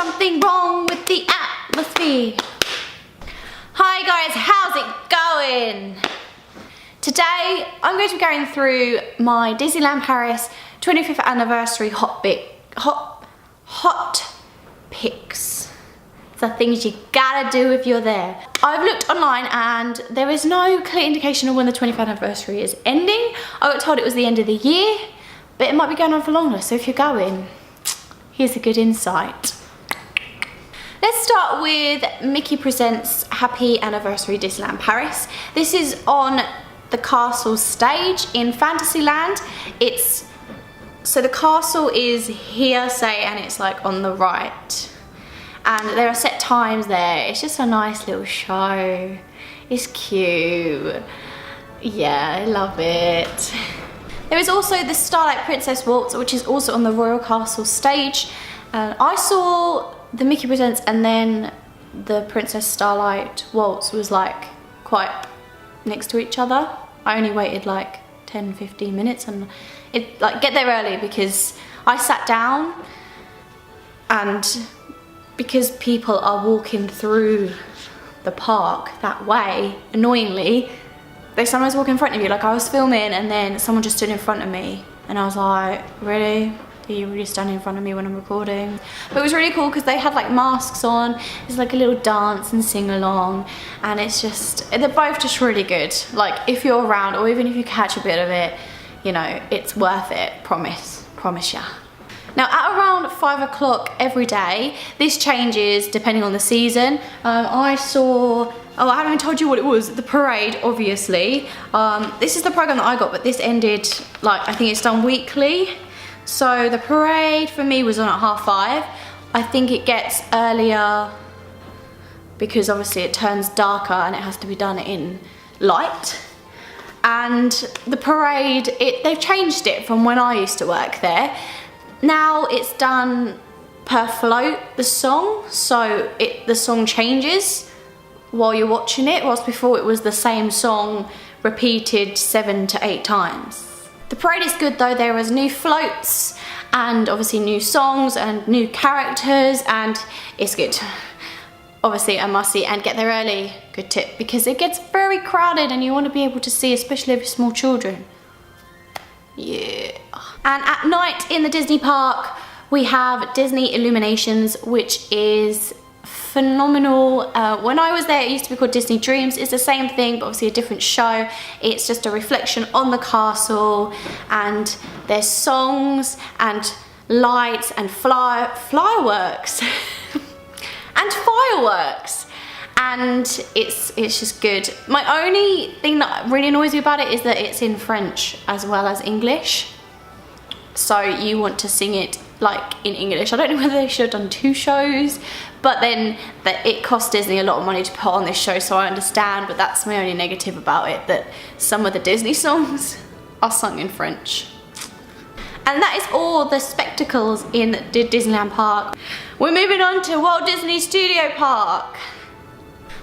something wrong with the atmosphere. Hi guys, how's it going? Today I'm going to be going through my Disneyland Paris 25th anniversary hot pics. The things you gotta do if you're there. I've looked online and there is no clear indication of when the 25th anniversary is ending. I got told it was the end of the year, but it might be going on for longer, so if you're going, here's a good insight. Let's start with Mickey Presents Happy Anniversary Disneyland Paris. This is on the castle stage in Fantasyland. So the castle is here, say, and it's like on the right. And there are set times there. It's just a nice little show. It's cute. Yeah, I love it. There is also the Starlight Princess Waltz, which is also on the Royal Castle stage. I saw the Mickey Presents and then the Princess Starlight Waltz was like quite next to each other. I only waited like 10-15 minutes and get there early because I sat down, and because people are walking through the park that way, annoyingly, they sometimes walk in front of you. Like I was filming and then someone just stood in front of me and I was like, really? Are you really standing in front of me when I'm recording? But it was really cool because they had like masks on. It's like a little dance and sing along, and it's just, they're both just really good. Like if you're around, or even if you catch a bit of it, you know, it's worth it, promise ya. Now at around 5 o'clock every day, this changes depending on the season. I saw, oh, I haven't even told you what it was, the parade, obviously. This is the program that I got, but this ended, like, I think it's done weekly. So the parade for me was on at 5:30. I think it gets earlier because obviously it turns darker and it has to be done in light. And the parade, they've changed it from when I used to work there. Now it's done per float, the song, so the song changes while you're watching it, whilst before it was the same song repeated 7 to 8 times. The parade is good though. There is new floats and obviously new songs and new characters, and it's good. Obviously a must see, and get there early, good tip, because it gets very crowded and you want to be able to see, especially if you're small children. Yeah. And at night in the Disney park we have Disney Illuminations, which is phenomenal. When I was there it used to be called Disney Dreams. It's the same thing but obviously a different show. It's just a reflection on the castle, and there's songs and lights and fireworks and fireworks, and it's just good. My only thing that really annoys me about it is that it's in French as well as English, so you want to sing it like in English. I don't know whether they should have done 2 shows, but then it cost Disney a lot of money to put on this show, so I understand, but that's my only negative about it, that some of the Disney songs are sung in French. And that is all the spectacles in Disneyland Park. We're moving on to Walt Disney Studio Park.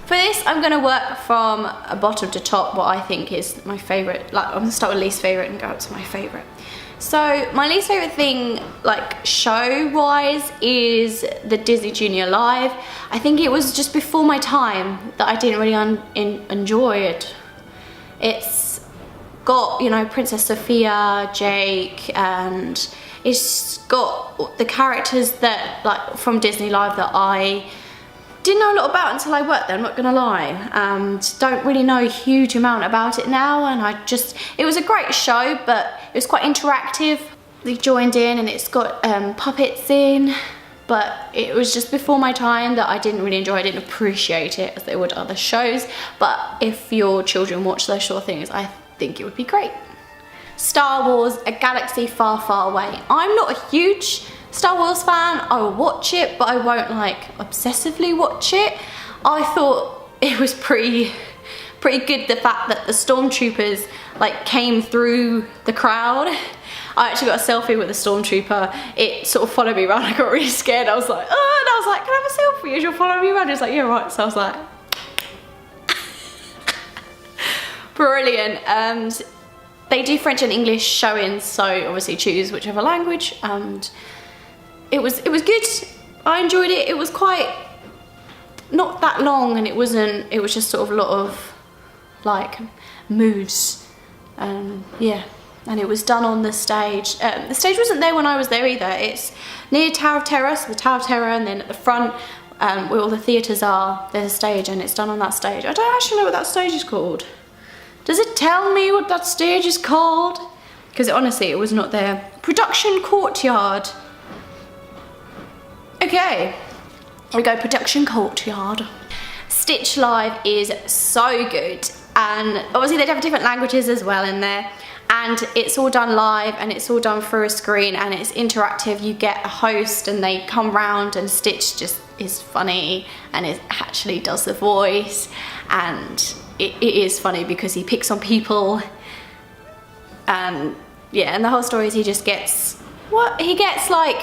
For this, I'm gonna work from bottom to top, what I think is my favorite. Like, I'm gonna start with least favorite and go up to my favorite. So my least favorite thing, like show-wise, is the Disney Junior Live. I think it was just before my time that I didn't really enjoy it. It's got, you know, Princess Sophia, Jake, and it's got the characters that, like, from Disney Live that I didn't know a lot about until I worked there, I'm not gonna lie, and don't really know a huge amount about it now, and it was a great show, but it was quite interactive. They joined in and it's got puppets in, but it was just before my time that I didn't really enjoy it. I didn't appreciate it as they would other shows, but if your children watch those sort of things, I think it would be great. Star Wars, A Galaxy Far, Far Away. I'm not a huge Star Wars fan. I will watch it, but I won't like obsessively watch it. I thought it was pretty good, the fact that the stormtroopers like came through the crowd. I actually got a selfie with a stormtrooper. It sort of followed me around. I got really scared. I was like, oh, and I was like, can I have a selfie as you're following me around? He was like, yeah, right. So I was like, brilliant. And they do French and English showings, so obviously choose whichever language. And it was good. I enjoyed it. It was quite, not that long, and it was just sort of a lot of like moves, yeah. And it was done on the stage. The stage wasn't there when I was there either. It's near Tower of Terror, so the Tower of Terror, and then at the front where all the theatres are, there's a stage, and it's done on that stage. I don't actually know what that stage is called. Does it tell me what that stage is called? Because honestly, it was not there. Production Courtyard. Okay, we go Production Courtyard. Stitch Live is so good, and obviously they have different languages as well in there, and it's all done live, and it's all done through a screen, and it's interactive. You get a host and they come round, and Stitch just is funny, and it actually does the voice, and it is funny because he picks on people, and yeah, and the whole story is he just gets, like,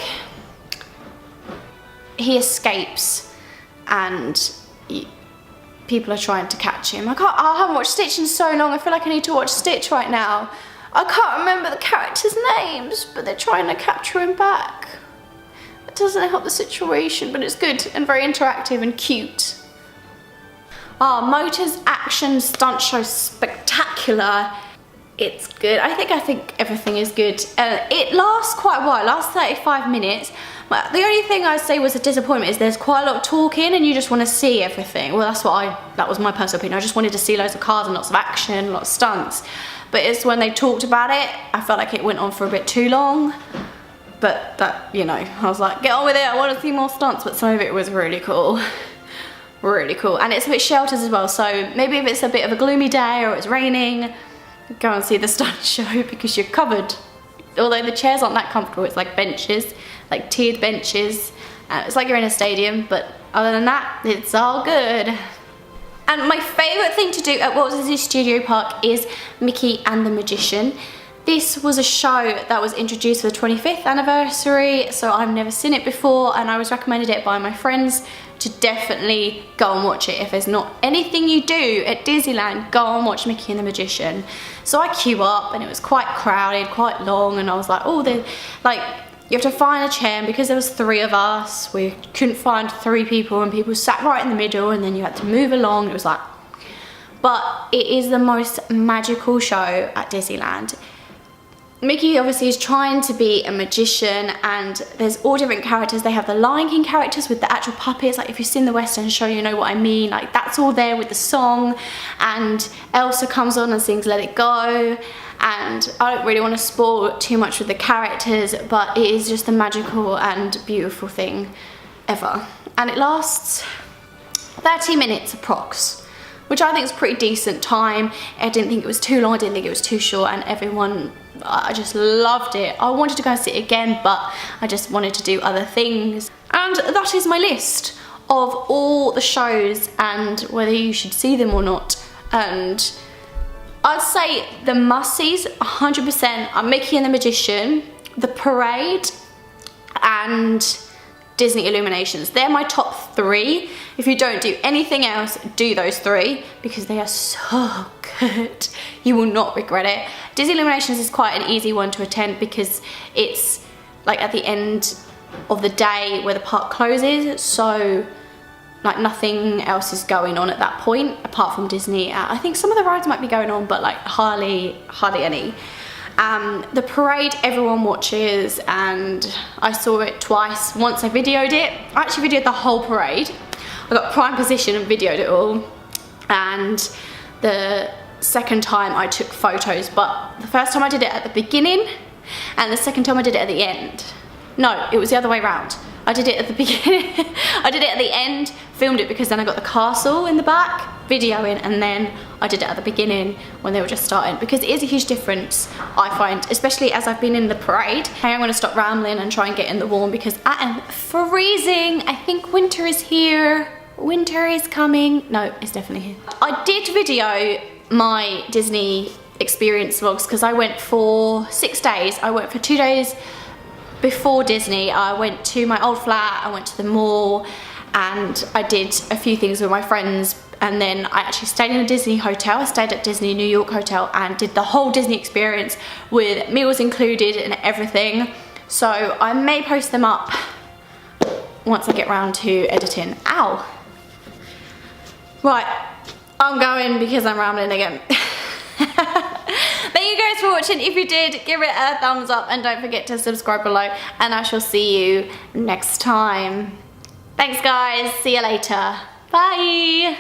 he escapes, and people are trying to catch him. I haven't watched Stitch in so long. I feel like I need to watch Stitch right now. I can't remember the characters' names, but they're trying to capture him back. It doesn't help the situation, but it's good and very interactive and cute. Motors Action Stunt Show Spectacular. It's good. I think everything is good. It lasts quite a while. It lasts 35 minutes. But the only thing I'd say was a disappointment is there's quite a lot of talking, and you just want to see everything. Well, that was my personal opinion. I just wanted to see loads of cars and lots of action, lots of stunts. But it's when they talked about it, I felt like it went on for a bit too long. But that, you know, I was like, get on with it. I want to see more stunts. But some of it was really cool. Really cool. And it's a bit sheltered as well. So maybe if it's a bit of a gloomy day or it's raining, go and see the stunt show because you're covered. Although the chairs aren't that comfortable, it's like benches, like tiered benches. It's like you're in a stadium, but other than that, it's all good. And my favourite thing to do at Walt Disney Studio Park is Mickey and the Magician. This was a show that was introduced for the 25th anniversary, so I've never seen it before, and I was recommended it by my friends to definitely go and watch it. If there's not anything you do at Disneyland, go and watch Mickey and the Magician. So I queue up, and it was quite crowded, quite long, and I was like, oh, you have to find a chair, and because there was 3 of us, we couldn't find 3 people, and people sat right in the middle, and then you had to move along. It was like, but it is the most magical show at Disneyland. Mickey obviously is trying to be a magician, and there's all different characters. They have the Lion King characters with the actual puppets, like if you've seen the West End show, you know what I mean, like that's all there with the song, and Elsa comes on and sings Let It Go, and I don't really want to spoil too much with the characters, but it is just a magical and beautiful thing ever. And it lasts 30 minutes approx, which I think is pretty decent time. I didn't think it was too long, I didn't think it was too short, and everyone, I just loved it. I wanted to go and see it again, but I just wanted to do other things. And that is my list of all the shows and whether you should see them or not. And I'd say the must-sees 100% are Mickey and the Magician, The Parade, and Disney Illuminations. They're my top 3. If you don't do anything else, do those 3 because they are so good. You will not regret it. Disney Illuminations is quite an easy one to attend because it's like at the end of the day where the park closes, so like nothing else is going on at that point apart from Disney. I think some of the rides might be going on, but like hardly any. The Parade everyone watches, and I saw it twice. Once I videoed it. I actually videoed the whole parade. I got prime position and videoed it all. And the second time I took photos, but the first time I did it at the beginning, and the second time I did it at the end. No, it was the other way around. I did it at the beginning, I did it at the end, filmed it because then I got the castle in the back, videoing, and then I did it at the beginning when they were just starting, because it is a huge difference, I find, especially as I've been in the parade. Hey, I'm gonna stop rambling and try and get in the warm because I am freezing. I think winter is here. Winter is coming. No, it's definitely here. I did video my Disney experience vlogs because I went for 6 days. I went for 2 days before Disney. I went to my old flat, I went to the mall, and I did a few things with my friends, and then I actually stayed in a Disney hotel. I stayed at Disney New York Hotel and did the whole Disney experience with meals included and everything. So I may post them up once I get round to editing. Ow. Right, I'm going because I'm rambling again. Thank you guys for watching. If you did, give it a thumbs up and don't forget to subscribe below, and I shall see you next time. Thanks guys, see you later. Bye.